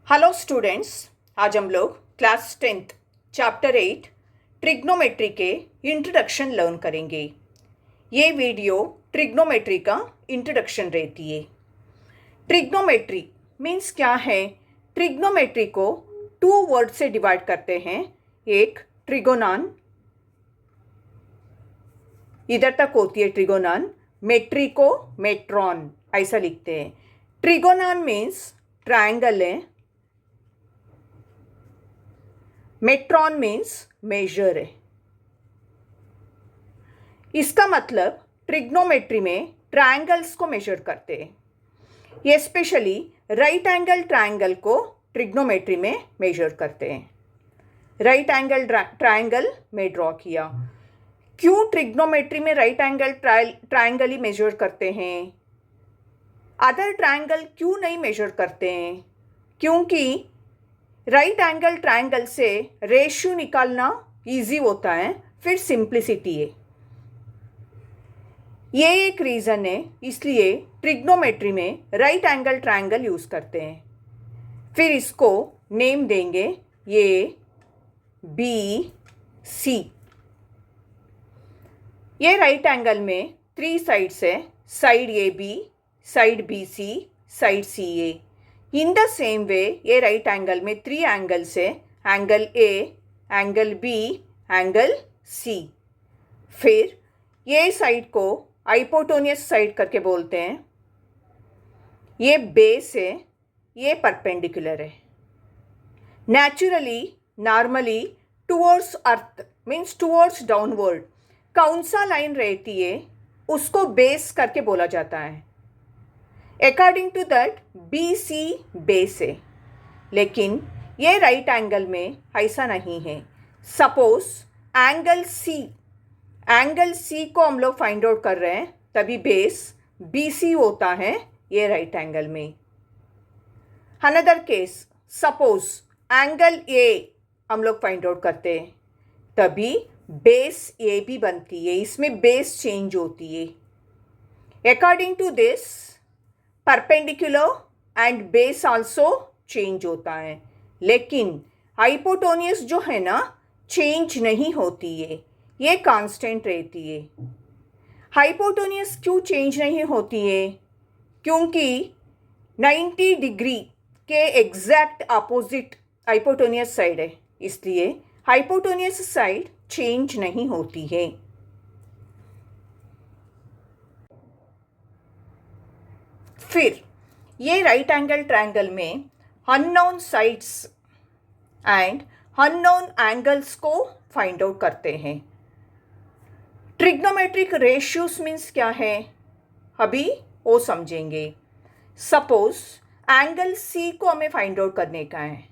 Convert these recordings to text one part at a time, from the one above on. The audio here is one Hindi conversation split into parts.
हेलो स्टूडेंट्स, आज हम लोग क्लास 10th चैप्टर 8 ट्रिग्नोमेट्री के इंट्रोडक्शन लर्न करेंगे। ये वीडियो ट्रिग्नोमेट्री का इंट्रोडक्शन रहती है। ट्रिग्नोमेट्री मीन्स क्या है? ट्रिग्नोमेट्री को टू वर्ड से डिवाइड करते हैं। एक ट्रिगोनॉन, इधर तक होती है ट्रिगोनॉन, मेट्री को मेट्रॉन ऐसा लिखते हैं। ट्रिगोनॉन मीन्स ट्रायंगल है, मेट्रॉन मीन्स मेजर है। इसका मतलब ट्रिग्नोमेट्री में ट्रायंगल्स को मेजर करते हैं। ये स्पेशली राइट एंगल ट्रायंगल को ट्रिग्नोमेट्री में मेजर करते हैं। राइट एंगल ट्रायंगल में ड्रॉ किया। क्यों ट्रिग्नोमेट्री में राइट एंगल ट्रायंगल ही मेजर करते हैं? अदर ट्रायंगल क्यों नहीं मेजर करते हैं? क्योंकि राइट एंगल ट्रायंगल से रेशियो निकालना इजी होता है, फिर सिंप्लिसिटी है। ये एक रीज़न है, इसलिए ट्रिग्नोमेट्री में राइट एंगल ट्रायंगल यूज़ करते हैं। फिर इसको नेम देंगे ए बी सी। ये राइट एंगल में 3 साइड्स है, side A B, side B C, side C A. In the same way ये राइट एंगल में 3 एंगल्स है, angle A, angle B, angle C. फिर ये साइड को हाइपोटेन्यूस साइड करके बोलते हैं। ये बेस है, ये परपेंडिकुलर है। नेचुरली नॉर्मली टुवर्ड्स अर्थ मीन्स टुवर्ड्स डाउनवर्ड कौन सा लाइन रहती है उसको बेस करके बोला जाता है। According to that B C base है, लेकिन ये राइट एंगल में ऐसा नहीं है। सपोज एंगल सी को हम लोग फाइंड आउट कर रहे हैं, तभी बेस बी सी होता है ये राइट एंगल में। Another case, suppose angle A हम लोग फाइंड आउट करते हैं, तभी बेस ए भी बनती है, इसमें बेस चेंज होती है। According to this perpendicular and base also change होता है, लेकिन हाइपोटेन्यूस जो है ना चेंज नहीं होती है, ये कांस्टेंट रहती है। हाइपोटेन्यूस क्यों चेंज नहीं होती है? क्योंकि 90 डिग्री के एग्जैक्ट अपोजिट हाइपोटेन्यूस साइड है, इसलिए हाइपोटेन्यूस साइड चेंज नहीं होती है। फिर ये राइट एंगल ट्रायंगल में unknown sides and unknown angles को फाइंड आउट करते हैं। ट्रिग्नोमेट्रिक रेशियोज मीन्स क्या है अभी वो समझेंगे। सपोज एंगल सी को हमें फाइंड आउट करने का है,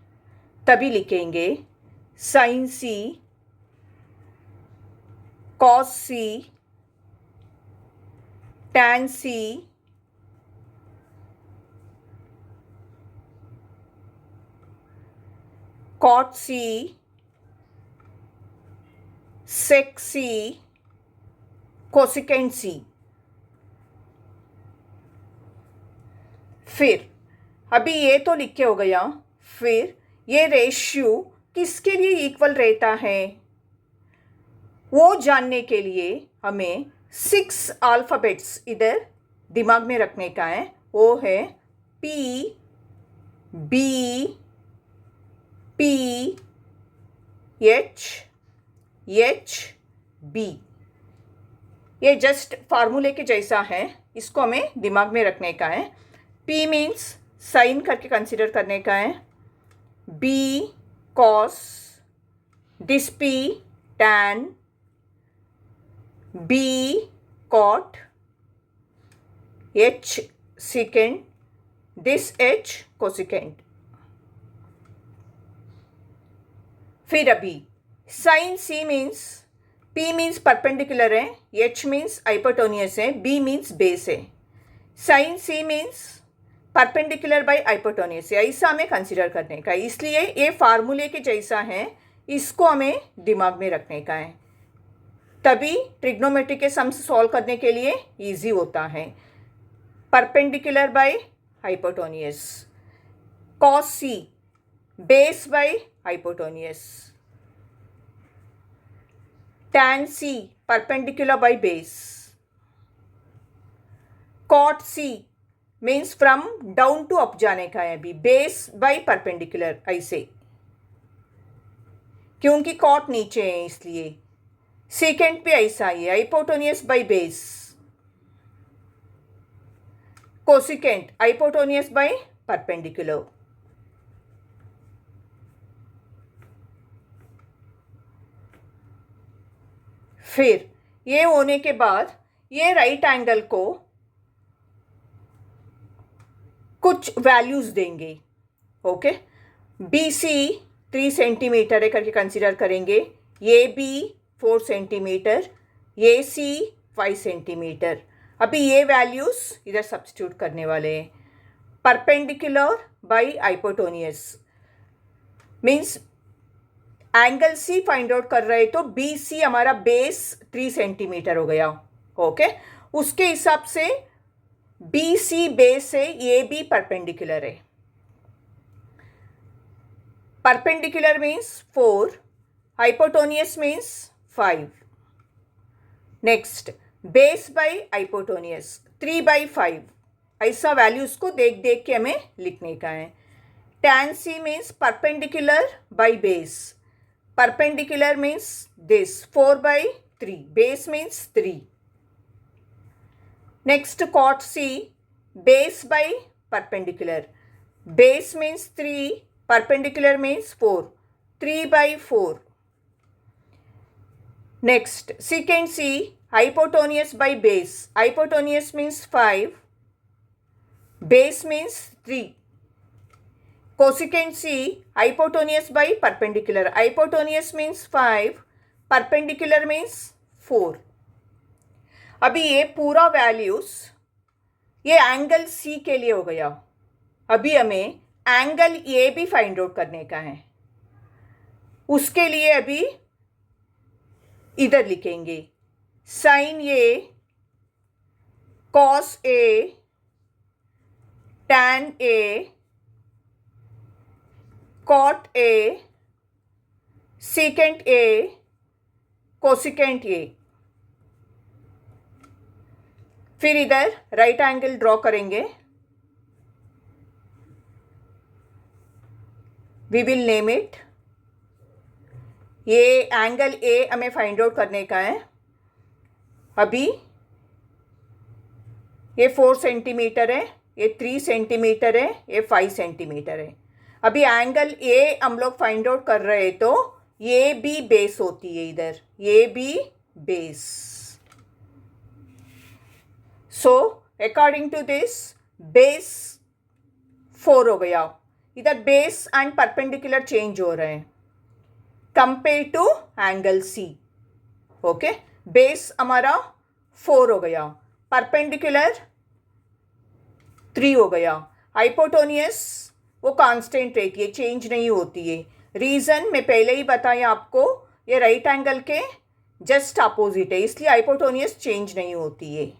तभी लिखेंगे साइन सी, कॉस सी, टैन सी, कॉट सी, सेक सी, कोसिकेंट सी। फिर अभी ये तो लिख के हो गया। फिर ये रेशियो किसके लिए इक्वल रहता है वो जानने के लिए हमें 6 अल्फ़ाबेट्स इधर दिमाग में रखने का है। वो है P B P H H B. ये जस्ट फार्मूले के जैसा है, इसको हमें दिमाग में रखने का है। पी मीन्स साइन करके कंसिडर करने का है, B cos, this P tan, B cot, H second, this H cosecant. फिर अभी sine C means P means perpendicular है, एच मीन्स हाइपोटेन्यूस है, बी मीन्स बेस है। Sine C means perpendicular by hypotenuse है, ऐसा हमें कंसिडर करने का है। इसलिए ये फार्मूले के जैसा है, इसको हमें दिमाग में रखने का है, तभी ट्रिग्नोमेट्री के सम्स सॉल्व करने के लिए इजी होता है। Perpendicular by hypotenuse, cos C base by hypotenuse. Tan C perpendicular by base. Cot C means from down to up जाने का है अभी, बेस बाय परपेंडिकुलर ऐसे, क्योंकि कॉट नीचे है इसलिए. सेकेंड भी ऐसा ही है, hypotenuse by base. Cosecant hypotenuse by perpendicular. फिर ये होने के बाद ये राइट एंगल को कुछ वैल्यूज देंगे. ओके, बी सी 3 सेंटीमीटर है करके कंसीडर करेंगे, A B 4 centimetre, A C 5 centimetre. अभी ये वैल्यूज इधर सब्स्टिट्यूट करने वाले हैं. Perpendicular by hypotenuse means angle C find out कर रहे तो बी सी हमारा बेस 3 सेंटीमीटर हो गया. ओके, उसके हिसाब से बी सी बेस है, ए बी परपेंडिकुलर है. Perpendicular means 4, hypotenuse means 5. Next base by hypotenuse 3/5. ऐसा वैल्यूज को देख देख के हमें लिखने का है. tan C means perpendicular by base. Perpendicular means this 4/3, base means 3. Next cot C, base by perpendicular. Base means 3, perpendicular means 4. 3/4. Next secant C, hypotenuse by base. Hypotenuse means 5. Base means 3. Cosecant C, hypotenuse by perpendicular. Hypotenuse means 5. Perpendicular means 4. अभी ये पूरा वैल्यूज ये एंगल सी के लिए हो गया. अभी हमें एंगल ए भी फाइंड आउट करने का है. उसके लिए अभी इधर लिखेंगे sine A, cos A, tan A, cot A, secant A, cosecant A. फिर इधर राइट एंगल ड्रॉ करेंगे. We will name it. ये एंगल ए हमें फाइंड आउट करने का है. अभी ये 4 सेंटीमीटर है, ये 3 सेंटीमीटर है, ये 5 सेंटीमीटर है. अभी एंगल ए हम लोग फाइंड आउट कर रहे हैं तो ये भी बेस होती है इधर, ये भी base. So according to this base 4 हो गया. इधर बेस एंड परपेंडिकुलर चेंज हो रहे हैं compare to angle C. Okay, base हमारा 4 हो गया, परपेंडिकुलर 3 हो गया. हाइपोटेन्यूस वो कांस्टेंट रहती है, चेंज नहीं होती है. रीज़न मैं पहले ही बताया आपको, ये राइट एंगल के जस्ट अपोजिट है, इसलिए हाइपोटेन्यूस चेंज नहीं होती है.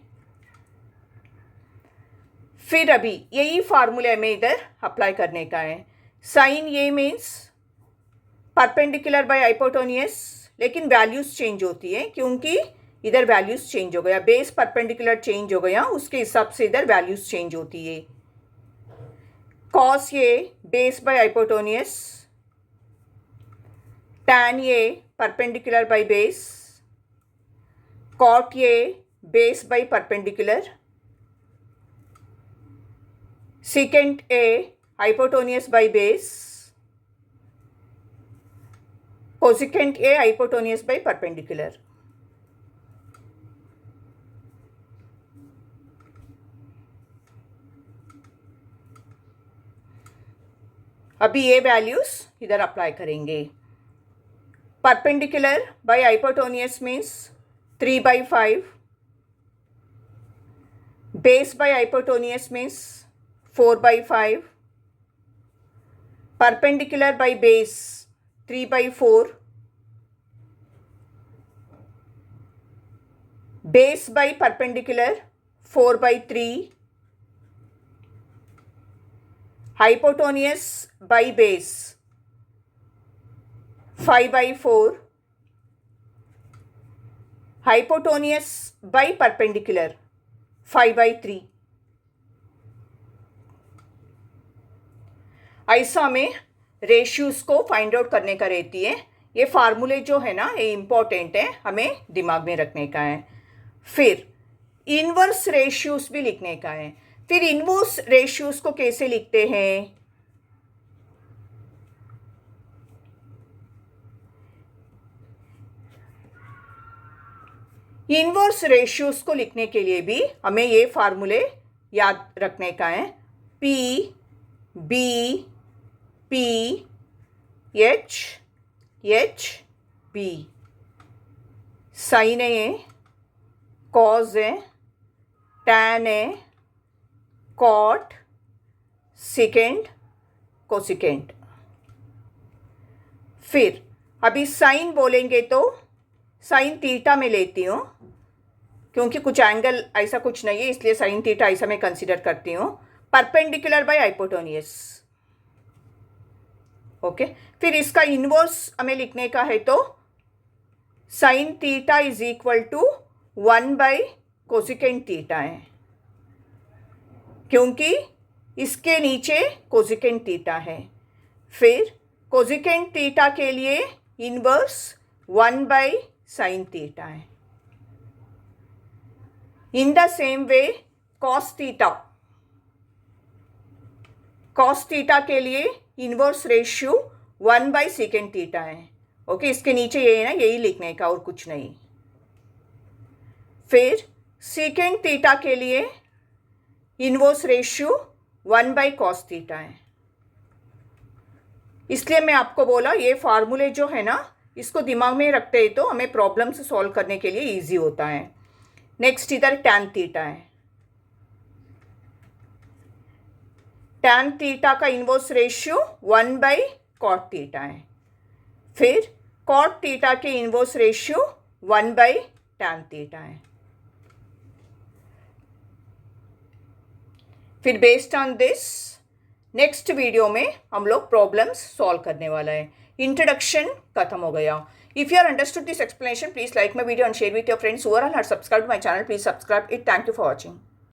फिर अभी यही फार्मूले में इधर अप्लाई करने का है. Sine A means perpendicular by hypotenuse, लेकिन वैल्यूज चेंज होती है क्योंकि इधर वैल्यूज चेंज हो गया, बेस परपेंडिकुलर चेंज हो गया, उसके हिसाब से इधर वैल्यूज चेंज होती है. Cos A base by hypotenuse, tan A perpendicular by base, cot A base by perpendicular, secant A hypotenuse by base, cosecant A hypotenuse by perpendicular. अभी ये वैल्यूज इधर अप्लाई करेंगे. Perpendicular by hypotenuse means 3/5. Base by hypotenuse means 4/5. Perpendicular by base 3/4. Base by perpendicular 4/3. Hypotenuse by base 5/4 hypotenuse by perpendicular 5/3। ऐसा हमें रेशियोज को फाइंड आउट करने का रहती है। ये फार्मूले जो है ना ये इम्पोर्टेंट है, हमें दिमाग में रखने का है। फिर इनवर्स रेशियोज भी लिखने का है। फिर इनवर्स रेशियोज को कैसे लिखते हैं? इनवर्स रेशियोज को लिखने के लिए भी हमें ये फार्मूले याद रखने का है। P B P H H B, sine है, कॉज है, टैन है, कॉट, सेकेंड, कोसेकेंट। फिर अभी साइन बोलेंगे तो साइन थीटा में लेती हूँ, क्योंकि कुछ एंगल ऐसा कुछ नहीं है इसलिए साइन थीटा ऐसा मैं कंसीडर करती हूँ। Perpendicular by hypotenuse. ओके, फिर इसका इनवर्स हमें लिखने का है तो sine theta is equal to 1 cosecant theta है, क्योंकि इसके नीचे कोसेकेंट थीटा है। फिर कोसेकेंट थीटा के लिए इनवर्स 1 साइन थीटा है। इन the same way cos theta के लिए इनवर्स रेशियो 1 सेकेंड थीटा है। ओके, इसके नीचे ये है ना, यही लिखने का और कुछ नहीं। फिर सेकेंड थीटा के लिए इनवर्स रेशियो 1 कॉस थीटा है। इसलिए मैं आपको बोला ये फार्मूले जो है ना इसको दिमाग में रखते हैं तो हमें प्रॉब्लम्स सॉल्व करने के लिए इजी होता है। नेक्स्ट इधर टैन थीटा है। टैन थीटा का इनवर्स रेशियो 1 कॉट थीटा है। फिर कॉट थीटा के इनवर्स रेशियो 1 टैन थीटा है। फिर based on this next video में हम लोग प्रॉब्लम्स सॉल्व करने वाला है। इंट्रोडक्शन खत्म हो गया। If you are understood this explanation, please like my video and share with your friends who are not subscribed to my channel. Please subscribe it. Thank you for watching.